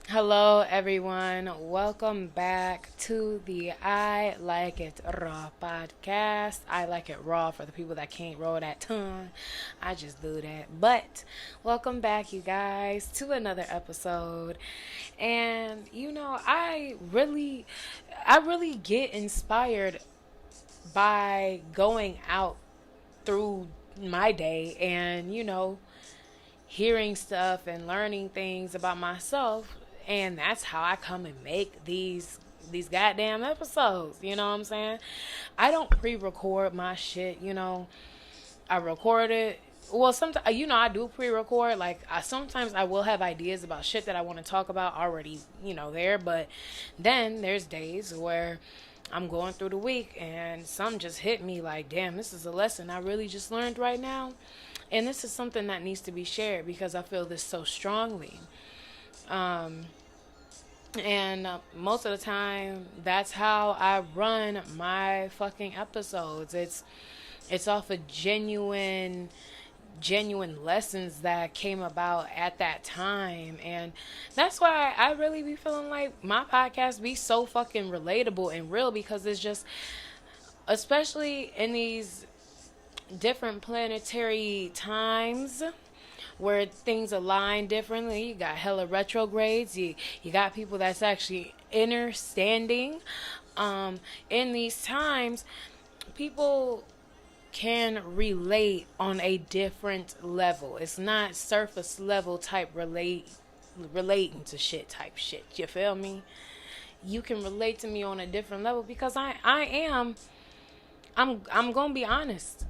Hello, everyone. Welcome back to the I Like It Raw podcast. I like it raw for the people that can't roll that tongue. I just do that. But welcome back, you guys, to another episode. And I really get inspired by going out through my day and hearing stuff and learning things about myself, and that's how I come and make these goddamn episodes. You know what I'm saying? I don't pre-record my shit. I record it. Well, sometimes I do pre-record. Like, sometimes I will have ideas about shit that I want to talk about already, there. But then there's days where I'm going through the week and some just hit me like, damn, this is a lesson I really just learned right now. And this is something that needs to be shared because I feel this so strongly. Um, and most of the time, that's how I run my fucking episodes. It's off of genuine lessons that came about at that time, and that's why I really be feeling like my podcast be so fucking relatable and real, because it's just, especially in these different planetary times where things align differently. You got hella retrogrades. You got people that's actually inner standing. In these times, people can relate on a different level. It's not surface level type relating to shit type shit. You feel me? You can relate to me on a different level because I'm gonna be honest.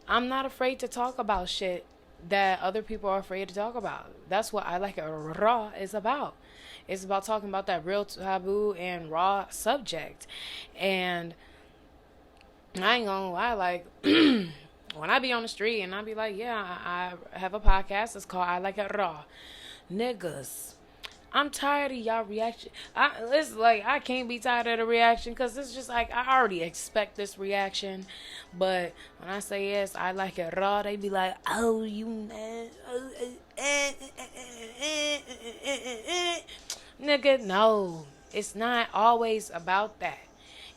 I'm not afraid to talk about shit that other people are afraid to talk about. That's what I Like It Raw is about. It's about talking about that real taboo and raw subject. And I ain't gonna lie, like, when I be on the street and I be like, yeah, I have a podcast. It's called I Like It Raw. Niggas, I'm tired of y'all reaction. It's like I can't be tired of the reaction because it's just like I already expect this reaction. But when I say yes, I like it raw, they be like, "Oh, you mad? Nigga, no, it's not always about that.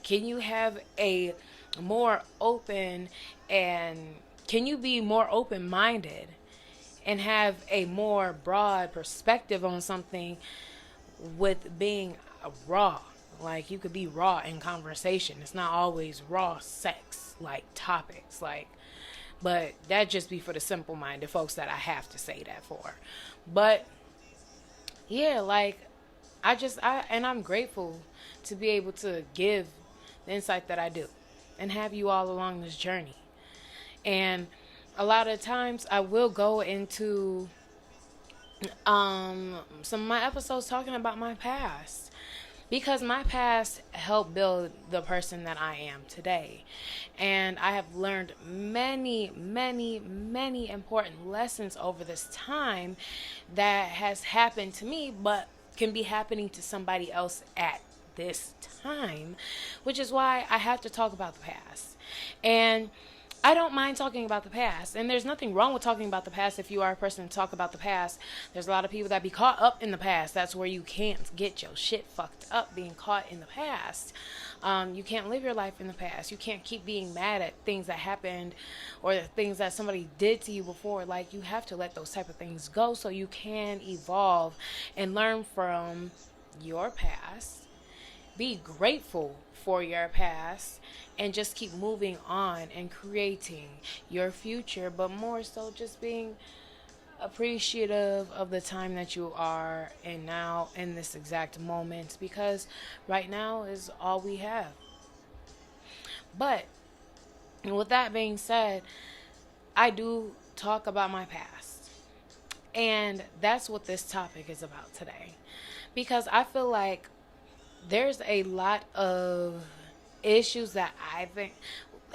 Can you have a more open and can you be more open minded and have a more broad perspective on something with being raw? Like, you could be raw in conversation. It's not always raw sex like topics, like, but that just be for the simple minded folks that I have to say that for. But yeah, like, I'm grateful to be able to give the insight that I do and have you all along this journey. And a lot of times I will go into some of my episodes talking about my past, because my past helped build the person that I am today. And I have learned many, many, many important lessons over this time that has happened to me, but can be happening to somebody else at this time, which is why I have to talk about the past. And I don't mind talking about the past, and there's nothing wrong with talking about the past if you are a person to talk about the past. There's a lot of people that be caught up in the past. That's where you can't get your shit fucked up, being caught in the past. You can't live your life in the past. You can't keep being mad at things that happened or things that somebody did to you before. Like, you have to let those type of things go so you can evolve and learn from your past, be grateful for your past, and just keep moving on and creating your future, but more so just being appreciative of the time that you are in now, in this exact moment, because right now is all we have. But with that being said, I do talk about my past, and that's what this topic is about today, because I feel like there's a lot of issues that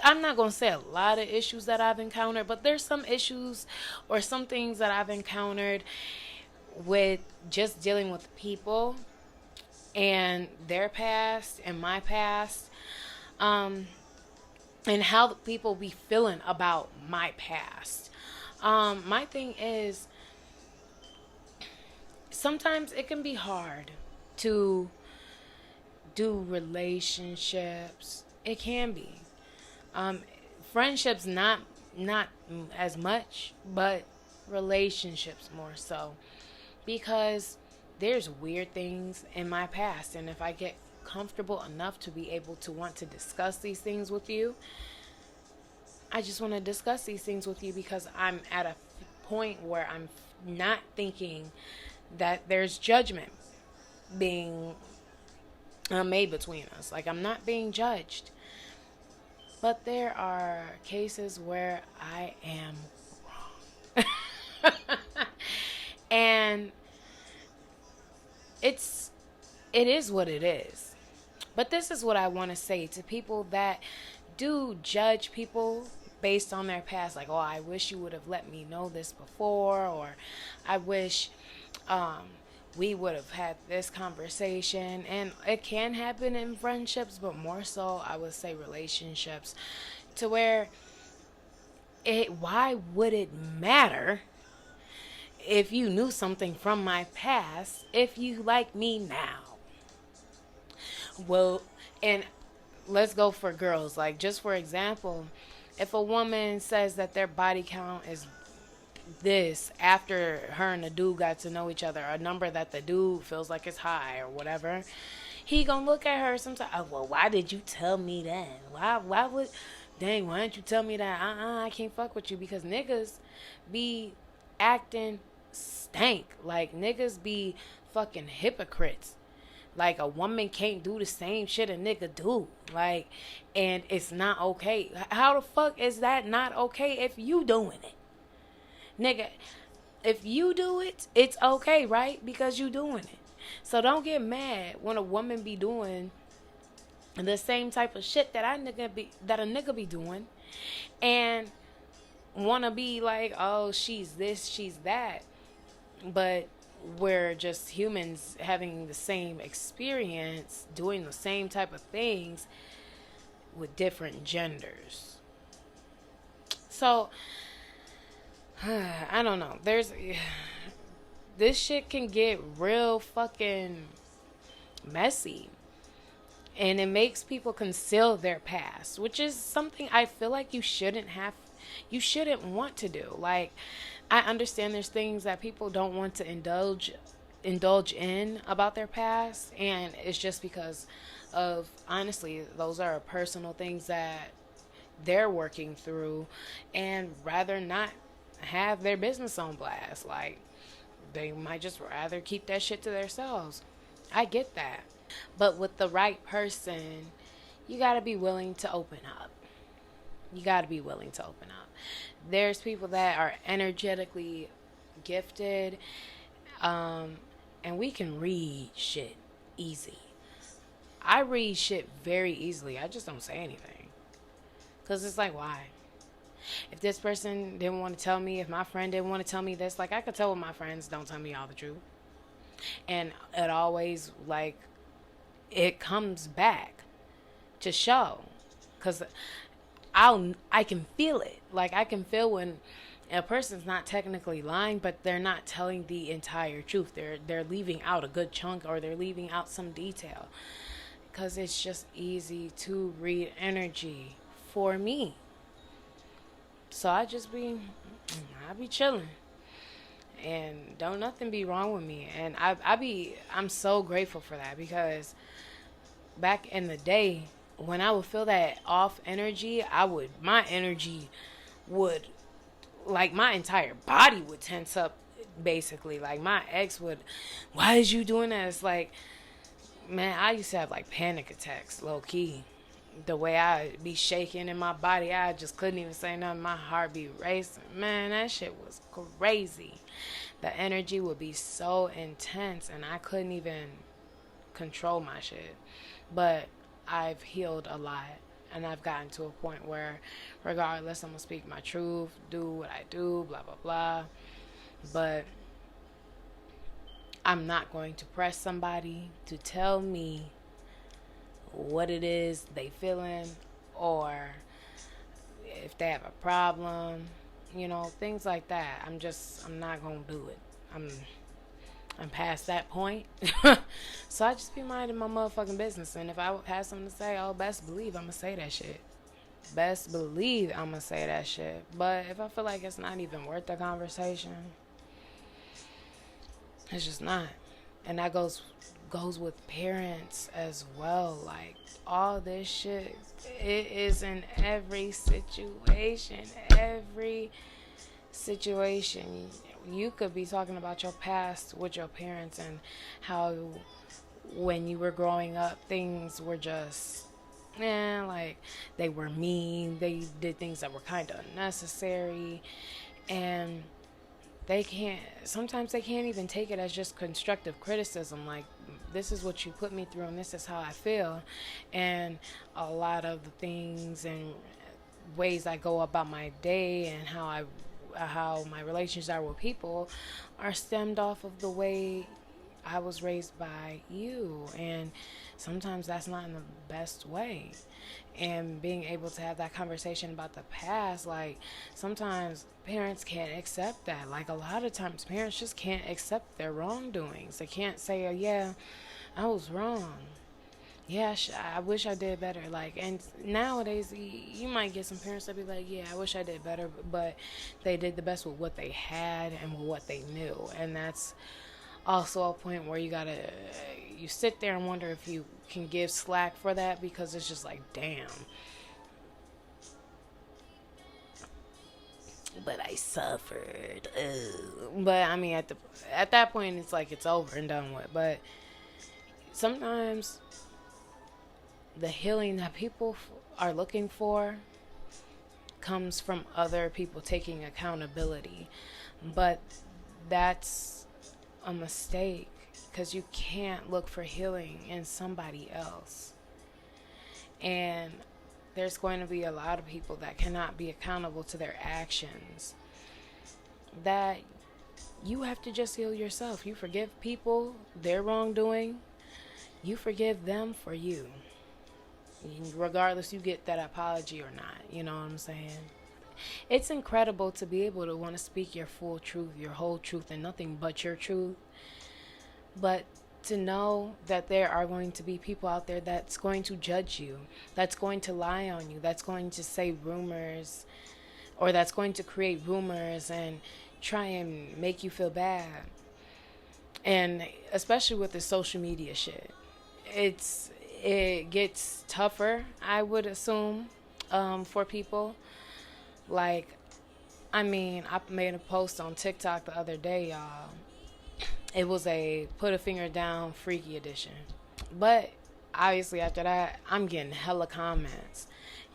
I'm not going to say a lot of issues that I've encountered, but there's some issues or some things that I've encountered with just dealing with people and their past and my past, and how the people be feeling about my past. My thing is, sometimes it can be hard to do relationships. It can be. Um, Friendships not as much, but relationships more so, because there's weird things in my past, and if I get comfortable enough to be able to want to discuss these things with you, I just want to discuss these things with you because I'm at a point where I'm not thinking that there's judgment being made between us. Like, I'm not being judged. But there are cases where I am wrong. And it is what it is. But this is what I want to say to people that do judge people based on their past. Like, oh, I wish you would have let me know this before, or I wish we would have had this conversation. And it can happen in friendships, but more so I would say relationships, to where why would it matter if you knew something from my past if you like me now? Well, and let's go for girls. Like, just for example, if a woman says that their body count is this after her and the dude got to know each other, a number that the dude feels like is high or whatever, he gonna look at her sometimes, oh, well, why did you tell me that? Why didn't you tell me that? I can't fuck with you, because niggas be acting stank. Like, niggas be fucking hypocrites. Like, a woman can't do the same shit a nigga do. Like, and it's not okay. How the fuck is that not okay if you doing it? Nigga, if you do it, it's okay, right? Because you doing it. So don't get mad when a woman be doing the same type of shit that a nigga be doing, and wanna be like, oh, she's this, she's that. But we're just humans having the same experience, doing the same type of things with different genders. So I don't know. This shit can get real fucking messy. And it makes people conceal their past, which is something I feel like you shouldn't want to do. Like, I understand there's things that people don't want to indulge in about their past, and it's just because of, honestly, those are personal things that they're working through, and rather not have their business on blast. Like, they might just rather keep that shit to themselves. I get that. But with the right person, you gotta be willing to open up. You gotta be willing to open up. There's people that are energetically gifted, and we can read shit easy. I read shit very easily. I just don't say anything. Because it's like, why? If this person didn't want to tell me, if my friend didn't want to tell me this, like, I could tell with my friends, don't tell me all the truth. And it always, like, it comes back to show. Because I can feel it. Like, I can feel when a person's not technically lying, but they're not telling the entire truth. They're leaving out a good chunk, or they're leaving out some detail. Because it's just easy to read energy for me. So I be chilling, and don't nothing be wrong with me. And I'm so grateful for that, because back in the day when I would feel that off energy, my energy would, like, my entire body would tense up, basically. Like, my ex would, why is you doing that? It's like, man, I used to have like panic attacks, low key. The way I be shaking in my body, I just couldn't even say nothing. My heart be racing. Man, that shit was crazy. The energy would be so intense, and I couldn't even control my shit. But I've healed a lot, and I've gotten to a point where, regardless, I'm gonna speak my truth, do what I do, blah blah blah. But I'm not going to press somebody to tell me what it is they feeling, or if they have a problem, things like that. I'm not gonna do it. I'm past that point. So I just be minding my motherfucking business. And if I have something to say, oh, best believe I'm going to say that shit. Best believe I'm going to say that shit. But if I feel like it's not even worth the conversation, it's just not. And that goes with parents as well. Like, all this shit, it is in every situation. Every situation. You could be talking about your past with your parents and how when you were growing up, things were just, like, they were mean. They did things that were kind of unnecessary. And sometimes they can't even take it as just constructive criticism. Like, this is what you put me through and this is how I feel. And a lot of the things and ways I go about my day and how my relationships are with people are stemmed off of the way I was raised by you. And sometimes that's not in the best way. And being able to have that conversation about the past, like, sometimes parents can't accept that. Like, a lot of times parents just can't accept their wrongdoings. They can't say, oh, yeah, I was wrong. Yeah, I wish I did better. Like, and nowadays, you might get some parents that be like, yeah, I wish I did better, but they did the best with what they had and with what they knew. And that's also a point where you sit there and wonder if you can give slack for that, because it's just like, damn. But I suffered. Ugh. But I mean, at that point, it's like it's over and done with. But sometimes the healing that people are looking for comes from other people taking accountability. But that's a mistake, because you can't look for healing in somebody else. And there's going to be a lot of people that cannot be accountable to their actions, that you have to just heal yourself. You forgive people their wrongdoing, you forgive them for you, regardless you get that apology or not. You know what I'm saying? It's incredible to be able to want to speak your full truth, your whole truth, and nothing but your truth. But to know that there are going to be people out there that's going to judge you, that's going to lie on you, that's going to say rumors, or that's going to create rumors and try and make you feel bad. And especially with the social media shit, it gets tougher, I would assume, for people. Like, I mean, I made a post on TikTok the other day, y'all. It was a put a finger down freaky edition. But obviously after that, I'm getting hella comments.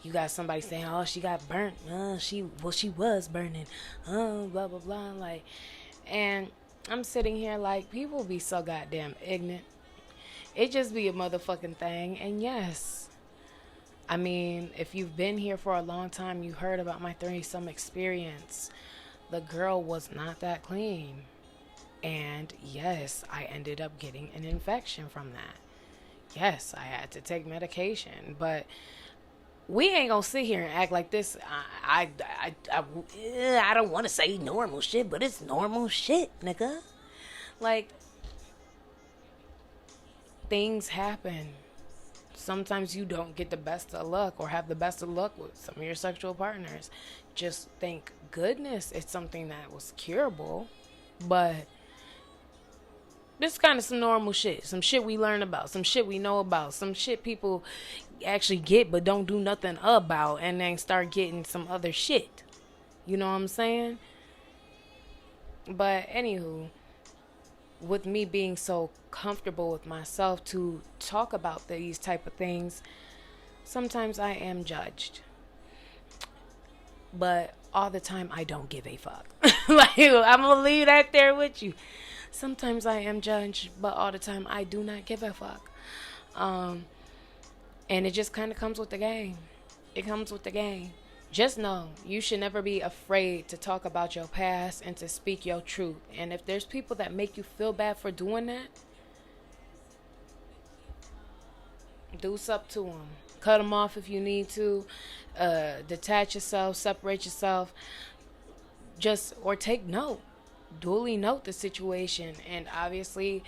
You got somebody saying, oh, she got burnt. She was burning. Blah, blah, blah. Like, and I'm sitting here like, people be so goddamn ignorant. It just be a motherfucking thing. And yes, I mean, if you've been here for a long time, you heard about my threesome experience. The girl was not that clean. And yes, I ended up getting an infection from that. Yes, I had to take medication. But we ain't gonna sit here and act like this. I don't want to say normal shit, but it's normal shit, nigga. Like, things happen. Sometimes you don't get the best of luck or have the best of luck with some of your sexual partners. Just thank goodness it's something that was curable. But this is kind of some normal shit. Some shit we learn about. Some shit we know about. Some shit people actually get but don't do nothing about, and then start getting some other shit. You know what I'm saying? But anywho, with me being so comfortable with myself to talk about these type of things, sometimes I am judged. But all the time, I don't give a fuck. Like, I'm gonna leave that there with you. Sometimes I am judged, but all the time, I do not give a fuck. And it just kind of comes with the game. It comes with the game. Just know, you should never be afraid to talk about your past and to speak your truth. And if there's people that make you feel bad for doing that, do something to them. Cut them off if you need to. Detach yourself, separate yourself. Or take note. duly note the situation. And obviously,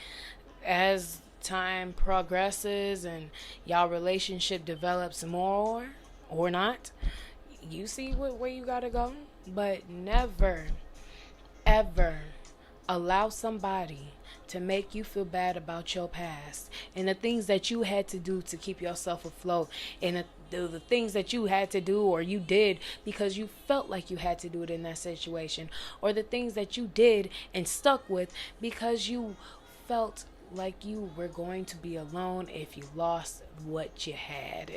as time progresses and y'all relationship develops more or not, you see where you gotta go. But never, ever allow somebody to make you feel bad about your past and the things that you had to do to keep yourself afloat, and the things that you had to do or you did because you felt like you had to do it in that situation, or the things that you did and stuck with because you felt like you were going to be alone if you lost what you had,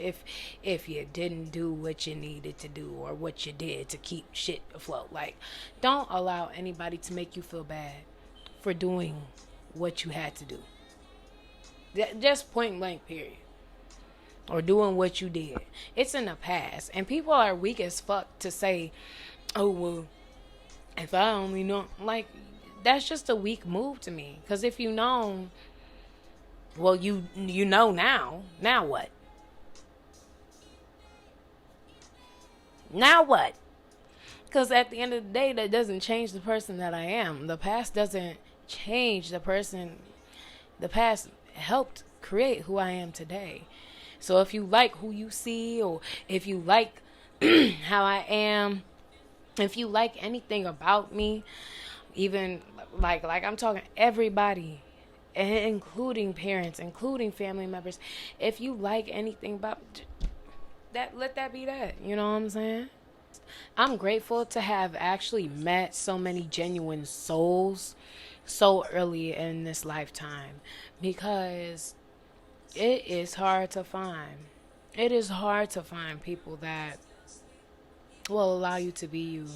if you didn't do what you needed to do or what you did to keep shit afloat. Like, don't allow anybody to make you feel bad for doing what you had to do. Just point blank, period. Or doing what you did. It's in the past. And people are weak as fuck to say, oh, well, if I only know. Like, that's just a weak move to me. Because if you know, well, you know now. Now what? Now what? Because at the end of the day, that doesn't change the person that I am. The past doesn't change the person. The past helped create who I am today. So if you like who you see, or if you like how I am, if you like anything about me, even like I'm talking everybody, including parents, including family members, if you like anything about that, let that be that. You know what I'm saying? I'm grateful to have actually met so many genuine souls so early in this lifetime, because it is hard to find. It is hard to find people that will allow you to be you.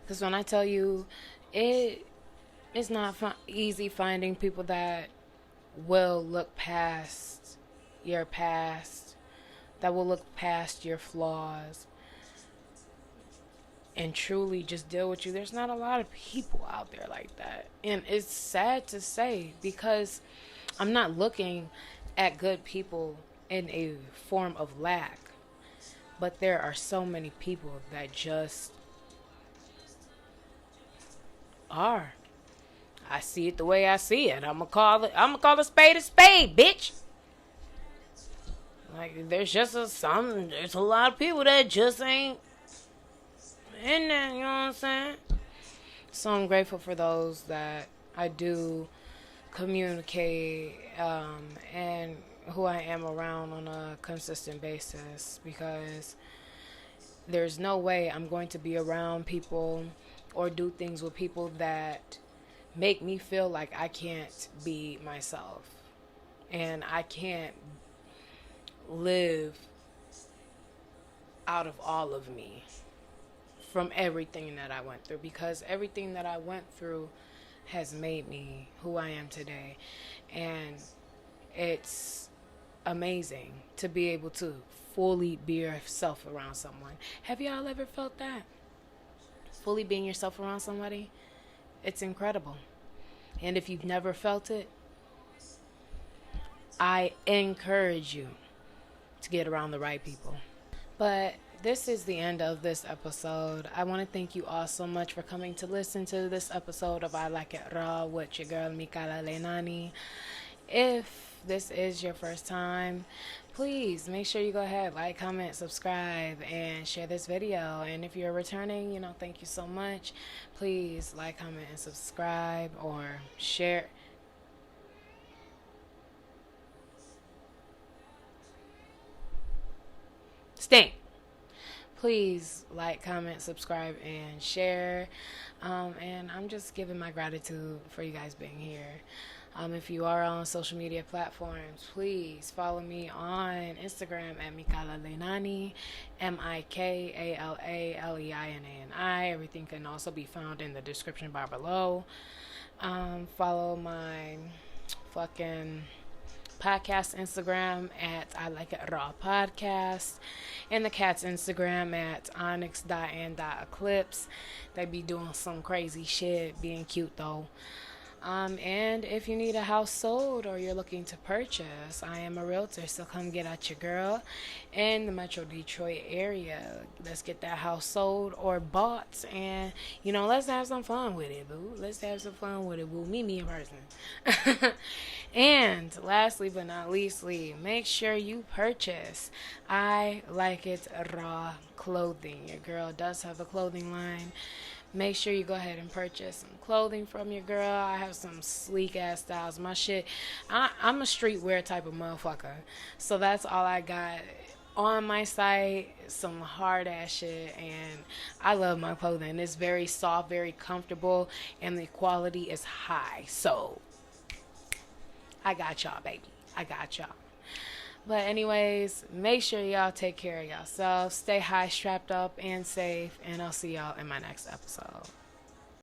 Because when I tell you, it's not easy finding people that will look past your past, that will look past your flaws, and truly just deal with you. There's not a lot of people out there like that. And it's sad to say, because I'm not looking at good people in a form of lack, but there are so many people that just are. I see it the way I see it. I'm gonna call a spade, bitch. Like, there's a lot of people that just ain't in there, you know what I'm saying? So I'm grateful for those that I do communicate and who I am around on a consistent basis, because there's no way I'm going to be around people or do things with people that make me feel like I can't be myself and I can't live out of all of me from everything that I went through, because everything that I went through has made me who I am today. And it's amazing to be able to fully be yourself around someone. Have y'all ever felt that? Fully being yourself around somebody? It's incredible. And if you've never felt it, I encourage you to get around the right people. But this is the end of this episode. I want to thank you all so much for coming to listen to this episode of I Like It Raw with your girl Mikala Leinani. If this is your first time, please make sure you go ahead, like, comment, subscribe, and share this video. And if you're returning, thank you so much. Please like, comment, and subscribe, or share. Stink. Please like, comment, subscribe, and share. And I'm just giving my gratitude for you guys being here. If you are on social media platforms, please follow me on Instagram at Mikala Leinani, MikaLaleini. Everything can also be found in the description bar below. Follow my fucking podcast Instagram at I Like It Raw Podcast, and the cat's Instagram at onyx.and.eclipse. They be doing some crazy shit, being cute though. And if you need a house sold or you're looking to purchase, I am a realtor, so come get at your girl in the Metro Detroit area. Let's get that house sold or bought, and let's have some fun with it, boo. Let's have some fun with it, boo. Meet me in person. And lastly but not leastly, make sure you purchase I Like It Raw clothing. Your girl does have a clothing line. Make sure you go ahead and purchase some clothing from your girl. I have some sleek ass styles. My shit, I'm a streetwear type of motherfucker. So that's all I got on my site. Some hard ass shit. And I love my clothing. It's very soft, very comfortable, and the quality is high. So I got y'all, baby. I got y'all. But anyways, make sure y'all take care of yourselves. Stay high, strapped up, and safe. And I'll see y'all in my next episode.